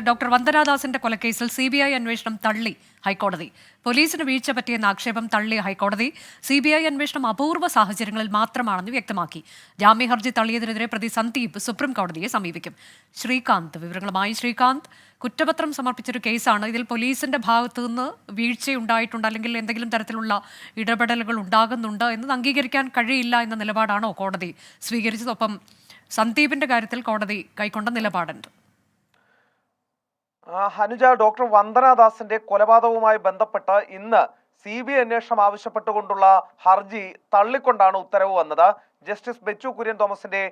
Doctor വന്ദനാദാസിന്റെ കൊലക്കേസിൽ CBI അന്വേഷണം തള്ളി ഹൈക്കോടതി. പോലീസിന് വീഴ്ച പറ്റിയെന്ന ആക്ഷേപം തള്ളിയ ഹൈക്കോടതി CBI അന്വേഷണം അപൂർവ സാഹചര്യങ്ങളിൽ മാത്രമാണെന്ന് വ്യക്തമാക്കി. ജാമ്യ ഹർജി തള്ളിയതിനെതിരെ പ്രതി സന്ദീപ് സുപ്രീം കോടതിയെ സമീപിക്കും. ശ്രീകാന്ത് വിവരങ്ങളുമായി. ശ്രീകാന്ത്, കുറ്റപത്രം സമർപ്പിച്ചൊരു കേസാണ്. ഇതിൽ പോലീസിന്റെ ഭാഗത്തു നിന്ന് വീഴ്ചയുണ്ടായിട്ടുണ്ട്, അല്ലെങ്കിൽ എന്തെങ്കിലും തരത്തിലുള്ള ഇടപെടലുകൾ ഉണ്ടാകുന്നുണ്ട് എന്നത് അംഗീകരിക്കാൻ കഴിയില്ല എന്ന നിലപാടാണോ കോടതി സ്വീകരിച്ചത്? ഒപ്പം സന്ദീപിന്റെ കാര്യത്തിൽ കോടതി കൈക്കൊണ്ട നിലപാടുണ്ട്. ഹനുജ, ഡോക്ടർ വന്ദനാദാസിന്റെ കൊലപാതകവുമായി ബന്ധപ്പെട്ട് ഇന്ന് CBI അന്വേഷണം ആവശ്യപ്പെട്ടുകൊണ്ടുള്ള ഹർജി തള്ളിക്കൊണ്ടാണ് ഉത്തരവ് വന്നത്. ജസ്റ്റിസ് ബെച്ചു കുര്യൻ തോമസിന്റെ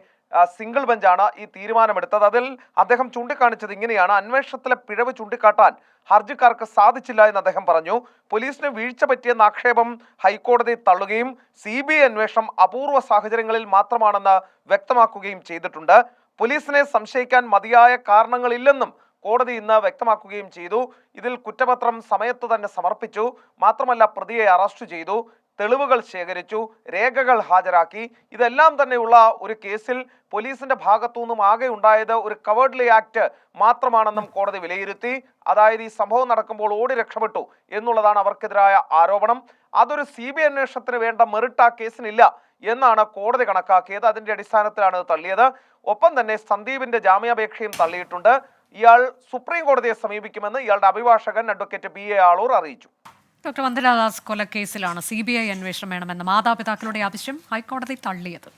സിംഗിൾ ബെഞ്ചാണ് ഈ തീരുമാനമെടുത്തത്. അതിൽ അദ്ദേഹം ചൂണ്ടിക്കാണിച്ചത് ഇങ്ങനെയാണ്: അന്വേഷണത്തിലെ പിഴവ് ചൂണ്ടിക്കാട്ടാൻ ഹർജിക്കാർക്ക് സാധിച്ചില്ല എന്ന് അദ്ദേഹം പറഞ്ഞു. പോലീസിന് വീഴ്ച പറ്റിയെന്ന ആക്ഷേപം ഹൈക്കോടതി തള്ളുകയും CBI അന്വേഷണം അപൂർവ സാഹചര്യങ്ങളിൽ മാത്രമാണെന്ന് വ്യക്തമാക്കുകയും ചെയ്തിട്ടുണ്ട്. പോലീസിനെ സംശയിക്കാൻ മതിയായ കാരണങ്ങളില്ലെന്നും കോടതി ഇന്ന് വ്യക്തമാക്കുകയും ചെയ്തു. ഇതിൽ കുറ്റപത്രം സമയത്ത് തന്നെ സമർപ്പിച്ചു. മാത്രമല്ല, പ്രതിയെ അറസ്റ്റ് ചെയ്തു, തെളിവുകൾ ശേഖരിച്ചു, രേഖകൾ ഹാജരാക്കി. ഇതെല്ലാം തന്നെയുള്ള ഒരു കേസിൽ പോലീസിന്റെ ഭാഗത്തുനിന്നും ആകെ ഉണ്ടായത് ഒരു കവേർഡ്ലി ആക്ട് മാത്രമാണെന്നും കോടതി വിലയിരുത്തി. അതായത് ഈ സംഭവം നടക്കുമ്പോൾ ഓടി രക്ഷപ്പെട്ടു എന്നുള്ളതാണ് അവർക്കെതിരായ ആരോപണം. അതൊരു CBI അന്വേഷണത്തിന് വേണ്ട മെറിറ്റ് ആ കേസിനില്ല എന്നാണ് കോടതി കണക്കാക്കിയത്. അതിന്റെ അടിസ്ഥാനത്തിലാണ് ഇത് തള്ളിയത്. ഒപ്പം തന്നെ സന്ദീപിന്റെ ജാമ്യാപേക്ഷയും തള്ളിയിട്ടുണ്ട്. ഇയാൾ സുപ്രീം കോടതിയെ സമീപിക്കുമെന്ന് ഇയാളുടെ അഭിഭാഷകൻ അഡ്വക്കേറ്റ് BA ആളൂർ അറിയിച്ചു. ഡോക്ടർ വന്ദനാദാസ് കൊലക്കേസിലാണ് CBI അന്വേഷണം വേണമെന്ന മാതാപിതാക്കളുടെ ആവശ്യം ഹൈക്കോടതി തള്ളിയത്.